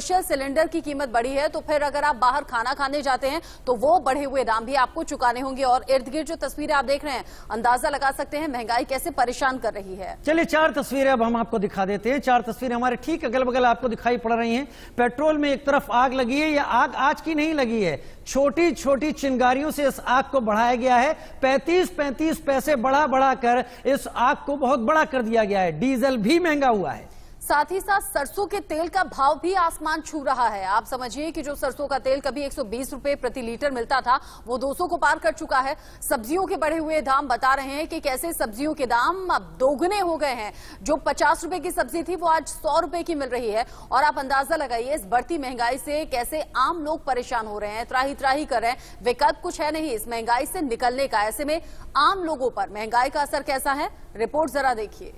Commercial cylinder की कीमत बढ़ी है तो फिर अगर आप बाहर खाना खाने जाते हैं तो वो बढ़े हुए दाम भी आपको चुकाने होंगे। और इर्द गिर्द जो तस्वीरें आप देख रहे हैं, अंदाजा लगा सकते हैं महंगाई कैसे परेशान कर रही है। चलिए 4 तस्वीरें अब हम आपको दिखा देते हैं। 4 तस्वीरें हमारे ठीक अगल बगल आपको दिखाई पड़ रही हैं। पेट्रोल में एक तरफ आग लगी है, यह आग आज की नहीं लगी है, छोटी छोटी चिंगारियों से इस आग को बढ़ाया गया है। 35 पैसे बढ़ा कर इस आग को बहुत बड़ा कर दिया गया है। डीजल भी महंगा हुआ है, साथ ही साथ सरसों के तेल का भाव भी आसमान छू रहा है। आप समझिए कि जो सरसों का तेल कभी 120 रुपए प्रति लीटर मिलता था वो 200 को पार कर चुका है। सब्जियों के बढ़े हुए दाम बता रहे हैं कि कैसे सब्जियों के दाम अब दोगुने हो गए हैं। जो 50 रुपए की सब्जी थी वो आज 100 रुपए की मिल रही है। और आप अंदाजा लगाइए इस बढ़ती महंगाई से कैसे आम लोग परेशान हो रहे हैं, त्राही त्राही कर रहे हैं। विकल्प कुछ है नहीं इस महंगाई से निकलने का। ऐसे में आम लोगों पर महंगाई का असर कैसा है, रिपोर्ट जरा देखिए।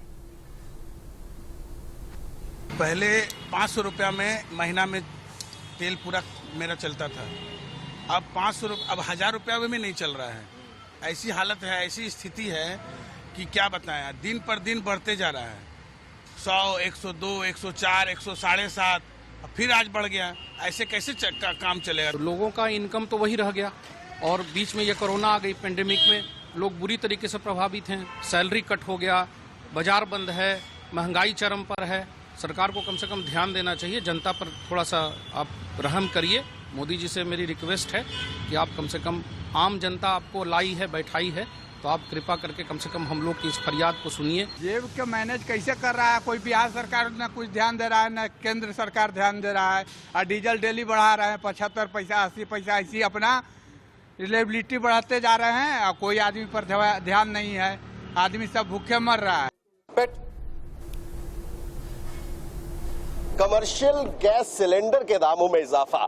पहले 500 रुपया में महीना में तेल पूरा मेरा चलता था। अब 500 रुपये, अब 1000 रुपया में नहीं चल रहा है। ऐसी हालत है, ऐसी स्थिति है कि क्या बताएं, दिन पर दिन बढ़ते जा रहा है। 100, 102, 104, 107.5, फिर आज बढ़ गया। ऐसे कैसे काम चलेगा? लोगों का इनकम तो वही रह गया और बीच में ये कोरोना आ गई। पेंडेमिक में लोग बुरी तरीके से प्रभावित हैं। सैलरी कट हो गया, बाजार बंद है, महंगाई चरम पर है। सरकार को कम से कम ध्यान देना चाहिए, जनता पर थोड़ा सा आप रहम करिए। मोदी जी से मेरी रिक्वेस्ट है कि आप कम से कम, आम जनता आपको लाई है, बैठाई है, तो आप कृपा करके कम से कम हम लोग की इस फरियाद को सुनिए। जेब के मैनेज कैसे कर रहा है? कोई बिहार सरकार न कुछ ध्यान दे रहा है, न केंद्र सरकार ध्यान दे रहा है। और डीजल डेली बढ़ा रहे हैं, 75 पैसा 80 पैसा, ऐसी अपना रिलेबिलिटी बढ़ाते जा रहे हैं और कोई आदमी पर ध्यान नहीं है। आदमी सब भूखे मर रहा है। कमर्शियल गैस सिलेंडर के दामों में इजाफा,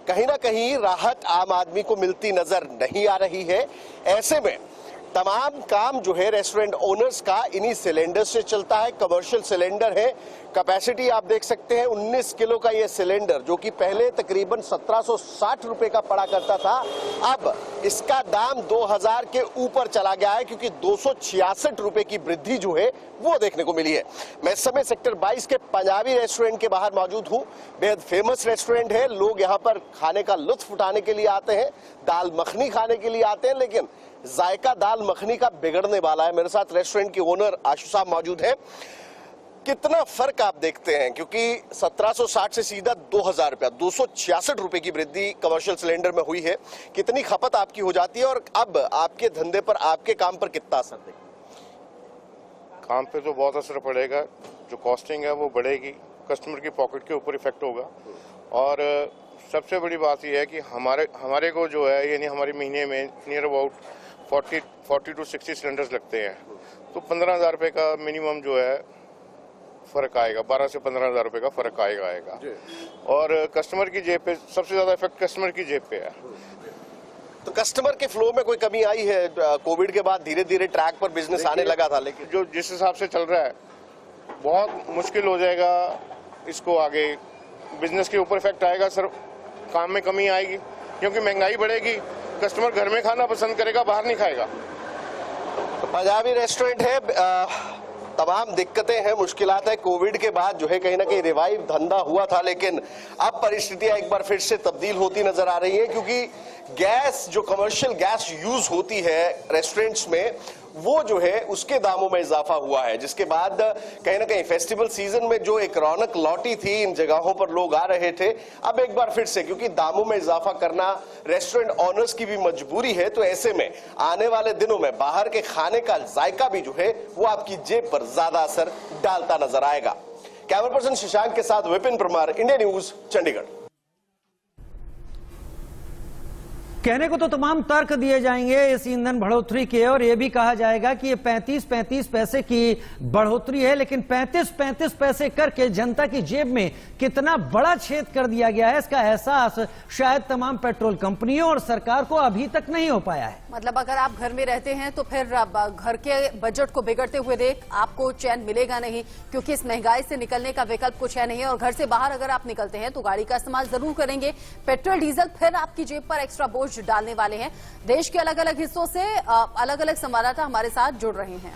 कहीं ना कहीं राहत आम आदमी को मिलती नजर नहीं आ रही है। ऐसे में तमाम काम जो है रेस्टोरेंट ओनर्स का इन्हीं सिलेंडर से चलता है। कमर्शियल सिलेंडर है, कैपेसिटी आप देख सकते हैं 19 किलो का ये सिलेंडर, जो कि पहले तकरीबन 1760 रुपए का पड़ा करता था, अब इसका दाम 2000 के ऊपर चला गया है, क्योंकि 266 रुपए की वृद्धि जो है वो देखने को मिली है। मैं इस समय सेक्टर 22 के पंजाबी रेस्टोरेंट के बाहर मौजूद हूं। बेहद फेमस रेस्टोरेंट है, लोग यहाँ पर खाने का लुत्फ उठाने के लिए आते हैं, दाल मखनी खाने के लिए आते हैं, लेकिन जायका दाल मखनी का बिगड़ने वाला है। मेरे साथ रेस्टोरेंट के ओनर आशु साहब मौजूद हैं। कितना फर्क आप देखते हैं, क्योंकि 1760 से सीधा 2000 रुपया, 266 रुपए की वृद्धि कमर्शियल सिलेंडर में हुई है। कितनी खपत आपकी हो जाती है और अब आपके धंधे पर, आपके काम पर कितना असर देगा? काम पे तो बहुत असर पड़ेगा। जो कॉस्टिंग है वो बढ़ेगी, कस्टमर की पॉकेट के ऊपर इफेक्ट होगा। और सबसे बड़ी बात यह है कि हमारे को जो है, यानी हमारे महीने में नियर अबाउट 40 to 60 सिलेंडर्स लगते हैं, तो 15,000 रुपये का मिनिमम जो है फर्क आएगा। 12 से 15,000 रुपये का फर्क आएगा। और कस्टमर की जेब पे सबसे ज्यादा इफेक्ट कस्टमर की जेब पे है। तो कस्टमर के फ्लो में कोई कमी आई है? कोविड के बाद धीरे धीरे ट्रैक पर बिजनेस आने लगा था, लेकिन जो जिस हिसाब से चल रहा है बहुत मुश्किल हो जाएगा इसको आगे। बिजनेस के ऊपर इफेक्ट आएगा सर, काम में कमी आएगी, क्योंकि महंगाई बढ़ेगी। कस्टमर घर में खाना पसंद करेगा, बाहर नहीं खाएगा। तो पंजाबी रेस्टोरेंट है, तमाम दिक्कतें हैं, मुश्किलात है। कोविड के बाद जो है कहीं ना कहीं रिवाइव धंधा हुआ था, लेकिन अब परिस्थितियां एक बार फिर से तब्दील होती नजर आ रही है, क्योंकि गैस, जो कमर्शियल गैस यूज होती है रेस्टोरेंट्स में, वो जो है उसके दामों में इजाफा हुआ है, जिसके बाद कहीं ना कहीं फेस्टिवल सीजन में जो एक रौनक लौटी थी, इन जगहों पर लोग आ रहे थे, अब एक बार फिर से, क्योंकि दामों में इजाफा करना रेस्टोरेंट ऑनर्स की भी मजबूरी है, तो ऐसे में आने वाले दिनों में बाहर के खाने का जायका भी जो है वो आपकी जेब पर ज्यादा असर डालता नजर आएगा। कैमरा पर्सन शशांक के साथ विपिन परमार, इंडिया न्यूज, चंडीगढ़। कहने को तो तमाम तर्क दिए जाएंगे इस ईंधन बढ़ोतरी के, और यह भी कहा जाएगा कि ये 35 पैसे की बढ़ोतरी है, लेकिन 35 पैसे करके जनता की जेब में कितना बड़ा छेद कर दिया गया है, इसका एहसास शायद तमाम पेट्रोल कंपनियों और सरकार को अभी तक नहीं हो पाया है। मतलब अगर आप घर में रहते हैं तो फिर घर के बजट को बिगड़ते हुए देख आपको चैन मिलेगा नहीं, क्योंकि इस महंगाई से निकलने का विकल्प कुछ है नहीं। और घर से बाहर अगर आप निकलते हैं तो गाड़ी का इस्तेमाल जरूर करेंगे। पेट्रोल डीजल फिर आपकी जेब पर एक्स्ट्रा बोझ डालने वाले हैं। देश के अलग अलग हिस्सों से अलग अलग संवाददाता हमारे साथ जुड़ रहे हैं।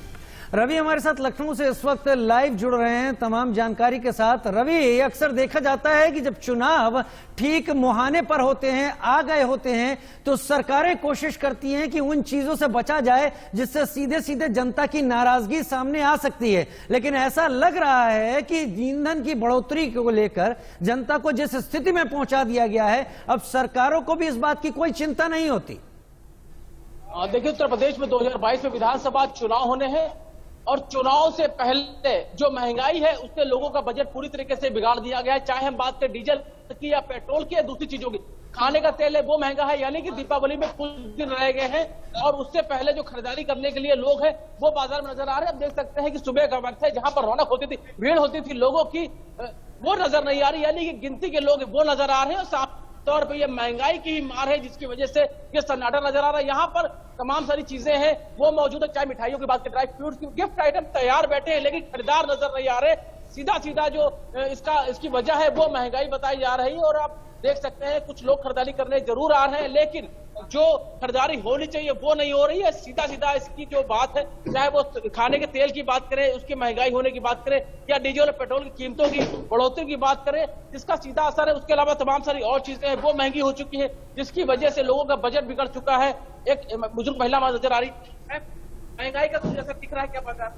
रवि हमारे साथ लखनऊ से इस वक्त लाइव जुड़ रहे हैं तमाम जानकारी के साथ। रवि, अक्सर देखा जाता है कि जब चुनाव ठीक मुहाने पर होते हैं, आ गए होते हैं, तो सरकारें कोशिश करती हैं कि उन चीजों से बचा जाए जिससे सीधे सीधे जनता की नाराजगी सामने आ सकती है। लेकिन ऐसा लग रहा है कि ईंधन की बढ़ोतरी को लेकर जनता को जिस स्थिति में पहुंचा दिया गया है, अब सरकारों को भी इस बात की कोई चिंता नहीं होती। देखिए, उत्तर प्रदेश में 2022 में विधानसभा चुनाव होने हैं और चुनाव से पहले जो महंगाई है उससे लोगों का बजट पूरी तरीके से बिगाड़ दिया गया है। चाहे हम बात करें डीजल की या पेट्रोल की या दूसरी चीजों की, खाने का तेल है वो महंगा है। यानी कि दीपावली में कुछ दिन रह गए हैं और उससे पहले जो खरीदारी करने के लिए लोग हैं वो बाजार में नजर आ रहे हैं। अब देख सकते हैं कि सुबह का वक्त है, जहां पर रौनक होती थी, भीड़ होती थी लोगों की, वो नजर नहीं आ रही। यानी कि गिनती के लोग वो नजर आ रहे हैं और साफ तौर पे ये महंगाई की ही मार है जिसकी वजह से ये सन्नाटा नजर आ रहा है। यहाँ पर तमाम सारी चीजें हैं वो मौजूद है, चाहे मिठाइयों की बात करें, ड्राई फ्रूट्स की, गिफ्ट आइटम तैयार बैठे हैं लेकिन खरीदार नजर नहीं आ रहे। सीधा सीधा जो इसकी वजह है वो महंगाई बताई जा रही है। और आप देख सकते हैं कुछ लोग खरीदारी करने जरूर आ रहे हैं लेकिन जो खरीदारी होनी चाहिए वो नहीं हो रही है। सीधा सीधा इसकी जो बात है, चाहे वो खाने के तेल की बात करें, उसकी महंगाई होने की बात करें, या डीजल और पेट्रोल की कीमतों की बढ़ोतरी की बात करें, जिसका सीधा असर है। उसके अलावा तमाम सारी और चीजें हैं वो महंगी हो चुकी है जिसकी वजह से लोगों का बजट बिगड़ चुका है। एक बुजुर्ग महिला नजर आ रही है, महंगाई का कुछ असर दिख रहा है क्या बाजार?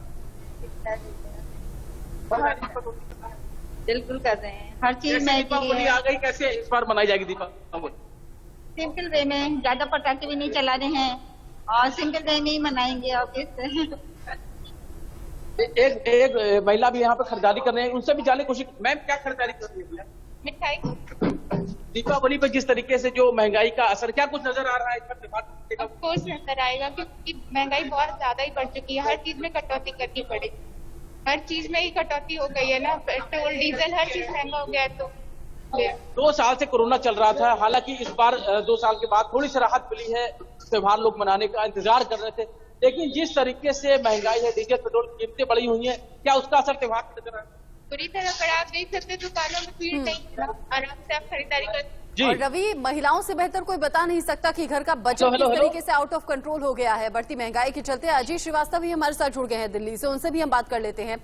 बिल्कुल कर रहे हैं, हर चीज में दीपावली आ गई, कैसे इस बार मनाई जाएगी दीपावली? सिंपल वे में, ज्यादा पटाखे भी नहीं चला रहे हैं और सिंपल वे में ही मनाएंगे। ऑफिस एक महिला भी यहाँ पे खरीदारी कर रहे हैं, उनसे भी जानने की कोशिश। मैम, क्या खरीदारी कर रही है? मिठाई। दीपावली पे जिस तरीके से जो महंगाई का असर, क्या कुछ नजर आ रहा है इस पर? ऑफ कोर्स नजर आएगा क्योंकि महंगाई बहुत ज्यादा ही बढ़ चुकी है, हर चीज में कटौती करनी पड़ेगी, हर चीज में ही कटौती हो गई है ना, पेट्रोल डीजल हर चीज महंगा हो गया है। तो 2 साल से कोरोना चल रहा था, हालांकि इस बार 2 साल के बाद थोड़ी सी राहत मिली है, त्योहार लोग मनाने का इंतजार कर रहे थे, लेकिन जिस तरीके से महंगाई है, डीजल पेट्रोल की कीमतें बढ़ी हुई हैं, क्या उसका असर त्योहार पर नजर आ रहा है? पूरी तरह पर आप देख सकते हैं दुकानों में भीड़ नहीं है, आराम से आप खरीदारी कर। और रवि, महिलाओं से बेहतर कोई बता नहीं सकता कि घर का बजट किस तरीके से आउट ऑफ कंट्रोल हो गया है बढ़ती महंगाई के चलते। अजीत श्रीवास्तव भी हमारे साथ जुड़ गए हैं दिल्ली से, उनसे भी हम बात कर लेते हैं।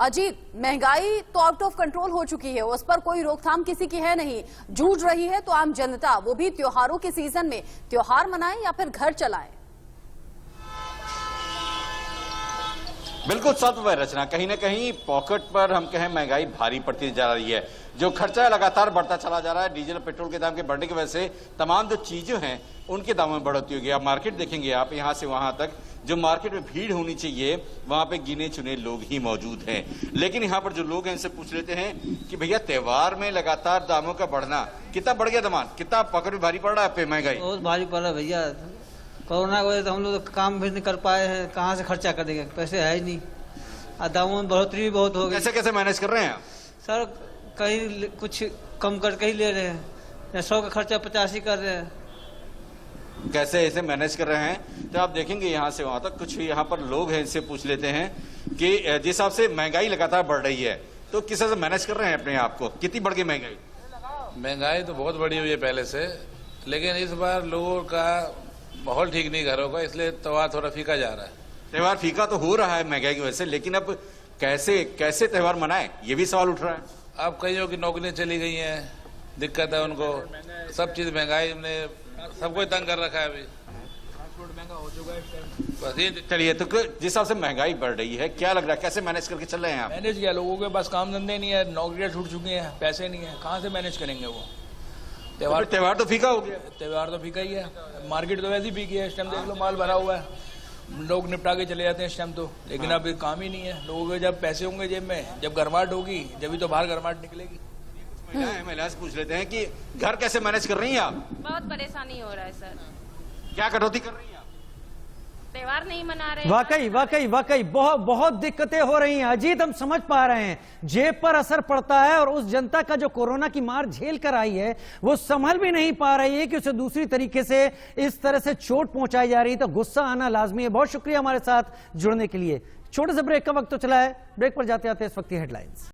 अजीत, महंगाई तो आउट ऑफ कंट्रोल हो चुकी है, उस पर कोई रोकथाम किसी की है नहीं, जूझ रही है तो आम जनता, वो भी त्योहारों के सीजन में। त्योहार मनाएं या फिर घर चलाएं? बिल्कुल सत्य रचना, कहीं ना कहीं पॉकेट पर हम कहें महंगाई भारी पड़ती जा रही है। जो खर्चा लगातार बढ़ता चला जा रहा है, डीजल पेट्रोल के दाम के बढ़ने की वजह से तमाम जो चीजें हैं उनके दामों में बढ़ोतरी होगी। आप मार्केट देखेंगे, आप यहां से वहां तक जो मार्केट में भीड़ होनी चाहिए वहां पे गिने चुने लोग ही मौजूद हैं। लेकिन यहाँ पर जो लोग हैं इनसे पूछ लेते हैं कि भैया त्योहार में लगातार दामों का बढ़ना कितना बढ़ गया, दाम कितना पॉकेट में भारी पड़ रहा है पे महंगाई? बहुत भारी पड़ रहा है भैया, कोरोना की वजह से हम लोग काम भी नहीं कर पाए हैं, कहाँ से खर्चा करेंगे, पैसे है ही नहीं, और दामों में बढ़ोतरी भी बहुत हो गई। कैसे कैसे मैनेज कर रहे हैं आप? सर कहीं कुछ कम करके ही ले रहे हैं, 100 का खर्चा 50 ही कर रहे हैं। कैसे ऐसे मैनेज कर रहे हैं? तो आप देखेंगे यहाँ से वहां तक कुछ यहाँ पर लोग हैं, इनसे पूछ लेते हैं कि जिस हिसाब से महंगाई लगातार बढ़ रही है तो किस तरह से मैनेज कर रहे हैं अपने आप को? कितनी बढ़ गई महंगाई? महंगाई तो बहुत बढ़ी हुई है पहले से, लेकिन इस बार लोगों का माहौल ठीक नहीं घरों का, इसलिए त्योहार थोड़ा फीका जा रहा है। त्योहार फीका तो हो रहा है महंगाई की वजह से, लेकिन अब कैसे कैसे त्योहार मनाएं, ये भी सवाल उठ रहा है। अब कईयों की नौकरियां चली गई हैं, दिक्कत है उनको, सब चीज महंगाई ने सबको तंग कर रखा है। अभी महंगा हो चुका है बस ये। चलिए, तो जिस हिसाब से महंगाई बढ़ रही है, क्या लग रहा है कैसे मैनेज करके चल रहे हैं आप? मैनेज किया, लोगों के पास काम धंधे नहीं है, नौकरियां छूट चुकी हैं, पैसे नहीं है, कहाँ से मैनेज करेंगे वो? त्योहार तो फीका हो गया। त्योहार तो फीका ही है, मार्केट तो वैसे ही फीकी है, इस टाइम देख लो माल भरा हुआ है, लोग निपटा के चले जाते हैं इस टाइम तो, लेकिन अब काम ही नहीं है लोगों के। जब पैसे होंगे जेब में, जब गर्माहट होगी, जब तो बाहर गर्माहट निकलेगी। महिला से पूछ लेते हैं कि घर कैसे मैनेज कर रही हैं आप? बहुत परेशानी हो रहा है सर। क्या कटौती कर रही हैं आप? त्योहार नहीं मना रहे। वाकई बहुत दिक्कतें हो रही हैं अजीत, हम समझ पा रहे हैं, जेब पर असर पड़ता है और उस जनता का जो कोरोना की मार झेल कर आई है वो संभल भी नहीं पा रही है कि उसे दूसरी तरीके से इस तरह से चोट पहुंचाई जा रही है, तो गुस्सा आना लाजमी है। बहुत शुक्रिया हमारे साथ जुड़ने के लिए। छोटे से ब्रेक का वक्त तो चला है, ब्रेक पर जाते आते इस वक्त की हेडलाइंस।